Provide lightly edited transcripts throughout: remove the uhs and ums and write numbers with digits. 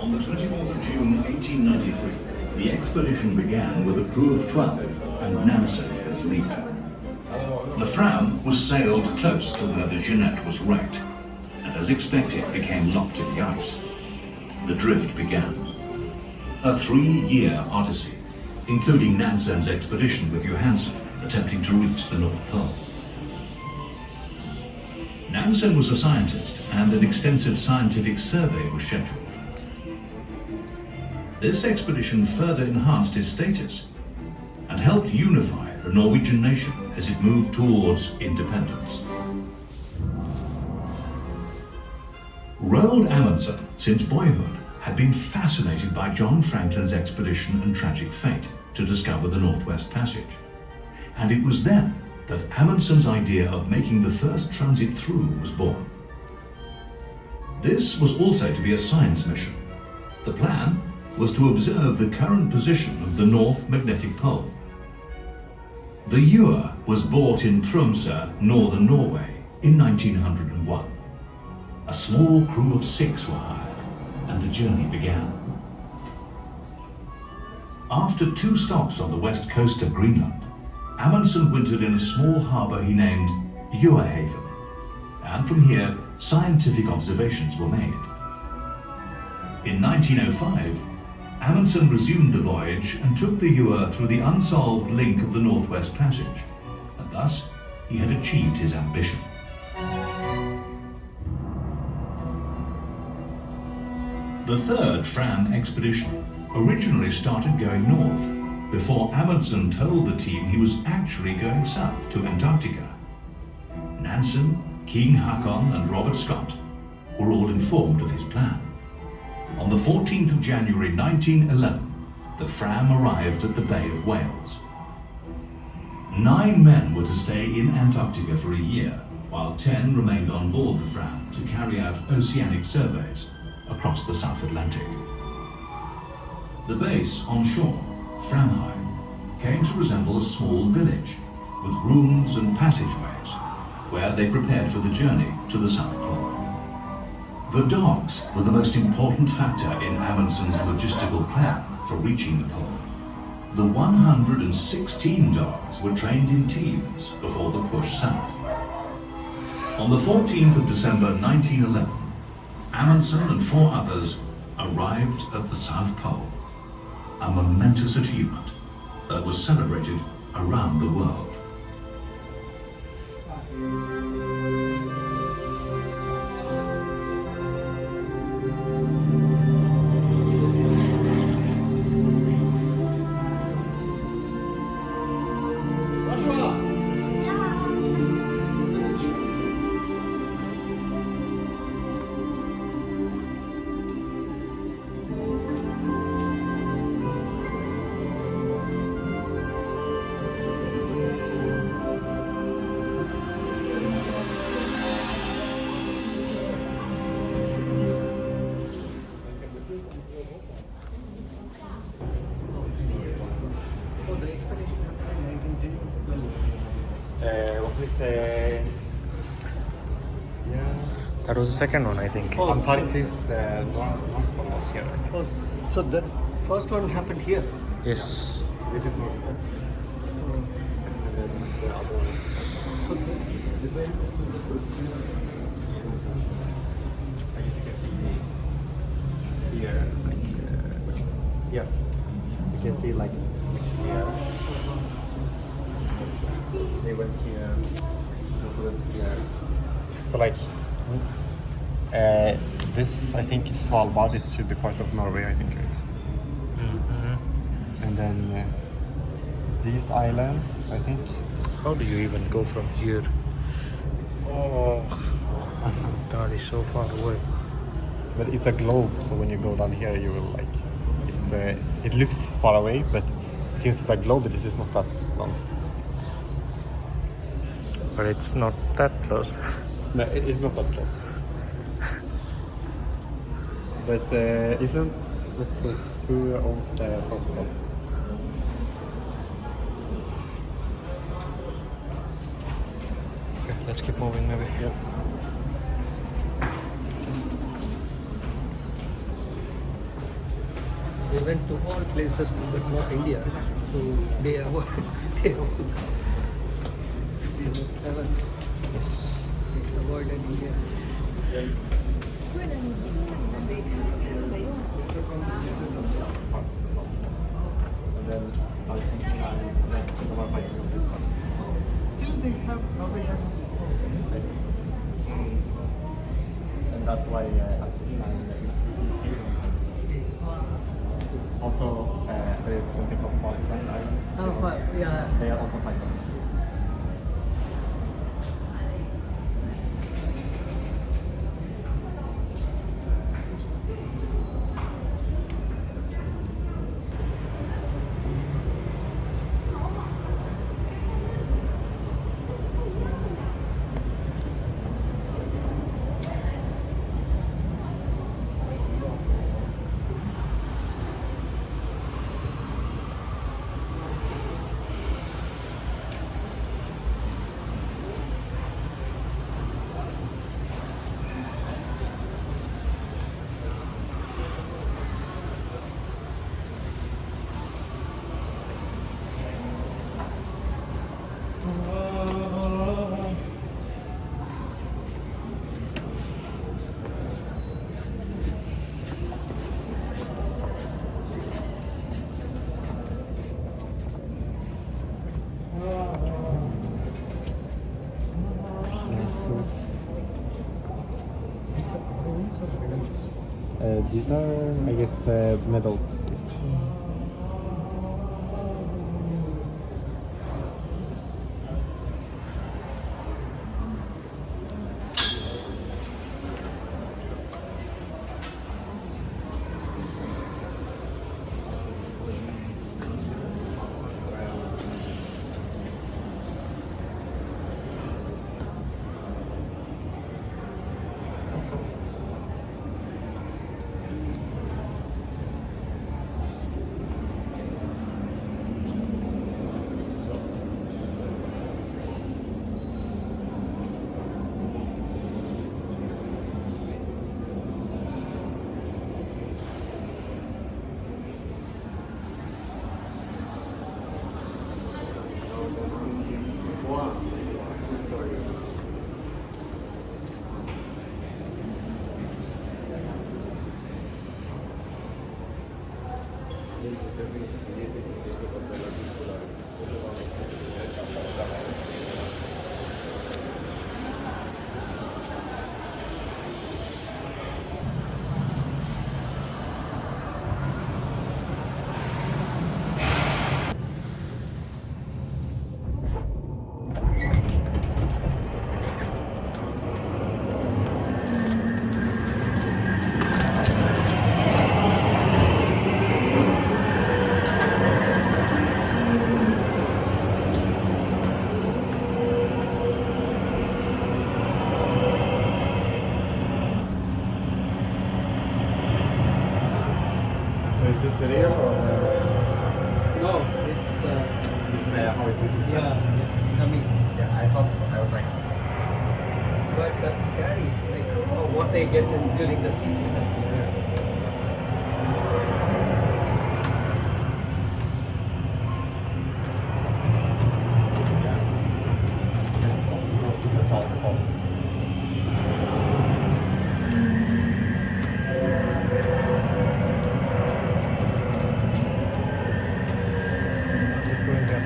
On the 24th of June 1893, the expedition began with a crew of 12 and Nansen as leader. The Fram was sailed close to where the Jeanette was wrecked, and as expected became locked in the ice. The drift began. A 3-year odyssey, including Nansen's expedition with Johansen attempting to reach the North Pole. Nansen was a scientist and an extensive scientific survey was scheduled. This expedition further enhanced his status and helped unify the Norwegian nation as it moved towards independence. Roald Amundsen, since boyhood, had been fascinated by John Franklin's expedition and tragic fate to discover the Northwest Passage. And it was then that Amundsen's idea of making the first transit through was born. This was also to be a science mission. The plan was to observe the current position of the North Magnetic Pole. The Ewer was bought in Tromsø, northern Norway, in 1901. A small crew of 6 were hired, and the journey began. After 2 stops on the west coast of Greenland, Amundsen wintered in a small harbour he named Ewerhaven, and from here scientific observations were made. In 1905, Amundsen resumed the voyage and took the Ewer through the unsolved link of the Northwest Passage, and thus he had achieved his ambition. The third Fram expedition originally started going north, before Amundsen told the team he was actually going south to Antarctica. Nansen, King Haakon and Robert Scott were all informed of his plan. On the 14th of January 1911, the Fram arrived at the Bay of Whales. 9 men were to stay in Antarctica for a year, while 10 remained on board the Fram to carry out oceanic surveys across the South Atlantic. The base on shore, Framheim, came to resemble a small village, with rooms and passageways, where they prepared for the journey to the South Pole. The dogs were the most important factor in Amundsen's logistical plan for reaching the pole. The 116 dogs were trained in teams before the push south. On the 14th of December 1911, Amundsen and 4 others arrived at the South Pole, a momentous achievement that was celebrated around the world. That was the second one, I think. Oh, Antarctic, the North Pole was here. oh, so the first one happened here. Yes. This is North Pole. And then the other one. I guess you can see here, like, yeah. You can see like here. They went here, also went here. So like, this I think is Svalbard. This should be part of Norway, I think, right? Mm-hmm. And then these islands, I think. How do you even go from here? Oh, God, is so far away. But it's a globe, so when you go down here, you will like. It's it looks far away, but since it's a globe, this is not that long. But it's not that close. No, it's not that close. But isn't, let's see, who owns the South Pole? Okay, let's keep moving maybe. Yep. They went to all places but not India. So they avoid, they avoid, Yes. avoided India. And then Argentina is next to number 5 in this one. Still they have Norway has a sport. And that's why Argentina is like also there is something called Falkland Islands. Oh, yeah. They are also 5. These are, I guess, medals. So is this real or No, it's is how it would yeah, I mean, Yeah, I thought so. I was like, but that's scary. Like what they get in during the seasons. let's go to the south pole. Let's go in there.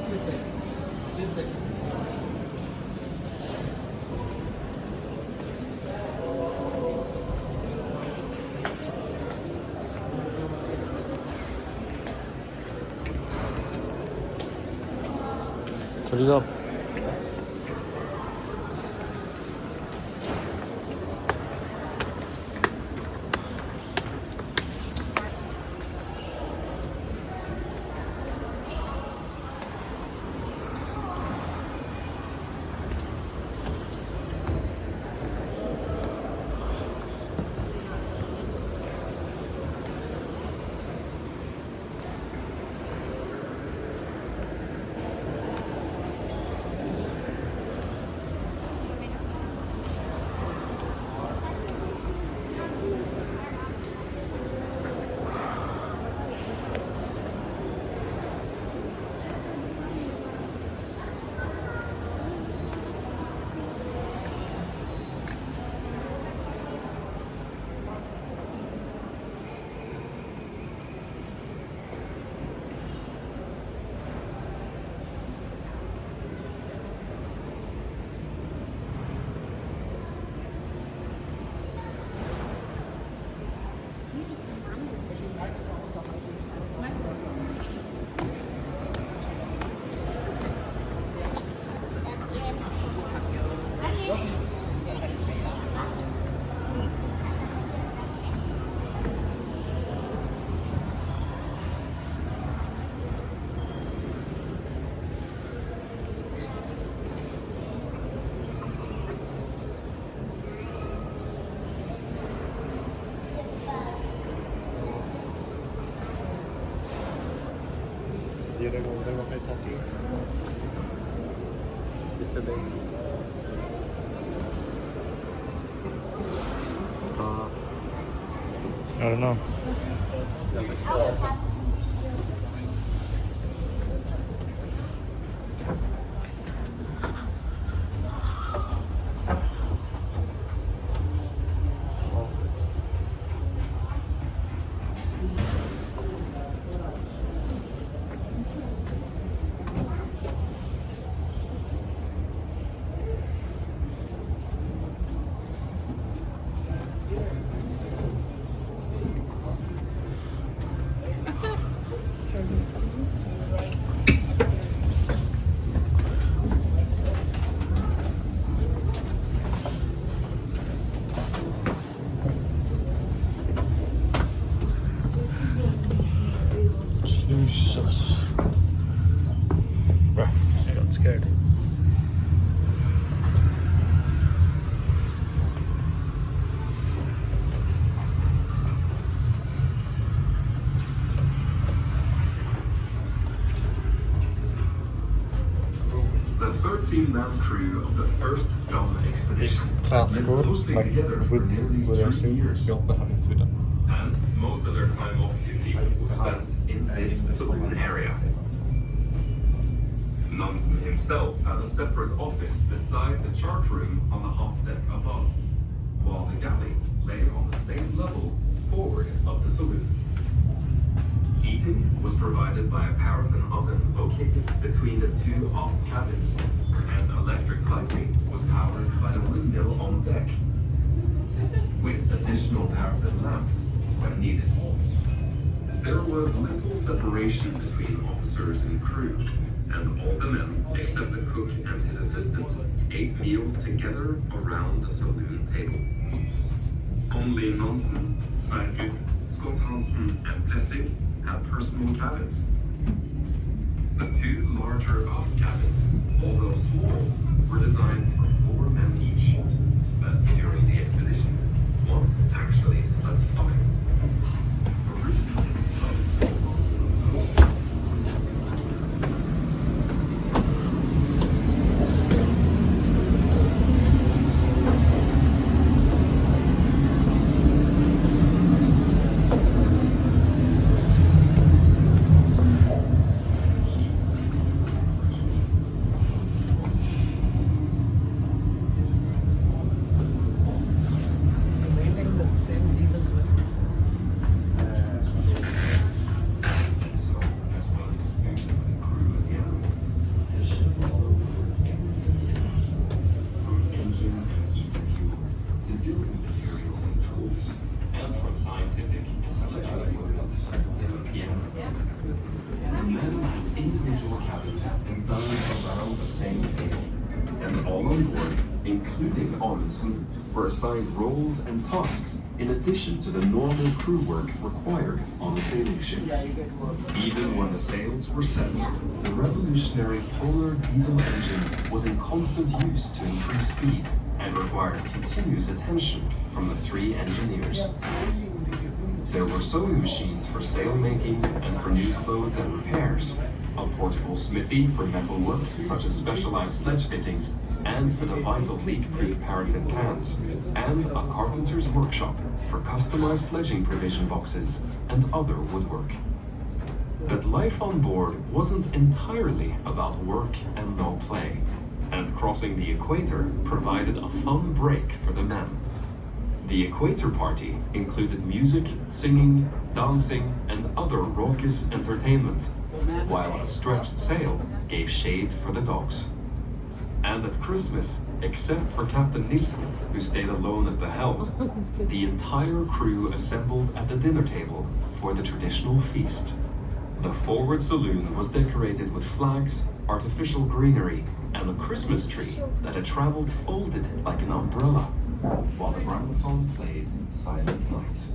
This way. This way. 저리가 It's a day. I don't know. Jesus. Bruh, I got scared. The 13-man crew of the first Fram expedition Träskor, lived mostly like together for wood, nearly wooden 3 shoes, years, we also have in Sweden. and most of their time off duty was spent in this saloon area. Nansen himself had a separate office beside the chart room on the half deck above, while the galley lay on the same level forward of the saloon. Heating was provided by a paraffin oven located between the two aft cabins, and electric lighting was powered by the windmill on deck, with additional paraffin lamps when needed. There was little separation between officers and crew, and all the men, except the cook and his assistant, ate meals together around the saloon table. Only Nansen, Sverker, Scott Hansen, and Blessing had personal cabins. The two larger aft cabins, although small, were designed for 4 men each. But during the expedition, one actually slept 5. Maintain the same diesel switches. As well as food for the crew and the animals, the ship was loaded with everything it had, from engine and heating fuel to building materials and tools, and from scientific and sledging equipment to a piano. The men had individual cabins and dined around the same table, and all on board, including Amundsen, were assigned roles and tasks in addition to the normal crew work required on a sailing ship. Yeah, you get work. Even when the sails were set, the revolutionary polar diesel engine was in constant use to increase speed and required continuous attention from the 3 engineers. There were sewing machines for sail making and for new clothes and repairs, a portable smithy for metal work such as specialized sledge fittings and for the vital leak-proof paraffin cans, and a carpenter's workshop for customized sledging provision boxes and other woodwork. But life on board wasn't entirely about work and no play, and crossing the equator provided a fun break for the men. The equator party included music, singing, dancing, and other raucous entertainment, while a stretched sail gave shade for the dogs. And at Christmas, except for Captain Nilsen, who stayed alone at the helm, the entire crew assembled at the dinner table for the traditional feast. The forward saloon was decorated with flags, artificial greenery, and a Christmas tree that had traveled folded like an umbrella, while the gramophone played Silent Night.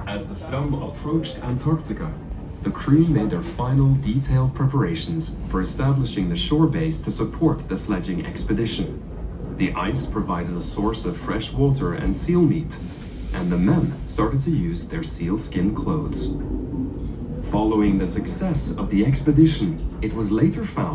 As the Fram approached Antarctica, the crew made their final detailed preparations for establishing the shore base to support the sledging expedition. The ice provided a source of fresh water and seal meat, and the men started to use their sealskin clothes. Following the success of the expedition, It was later found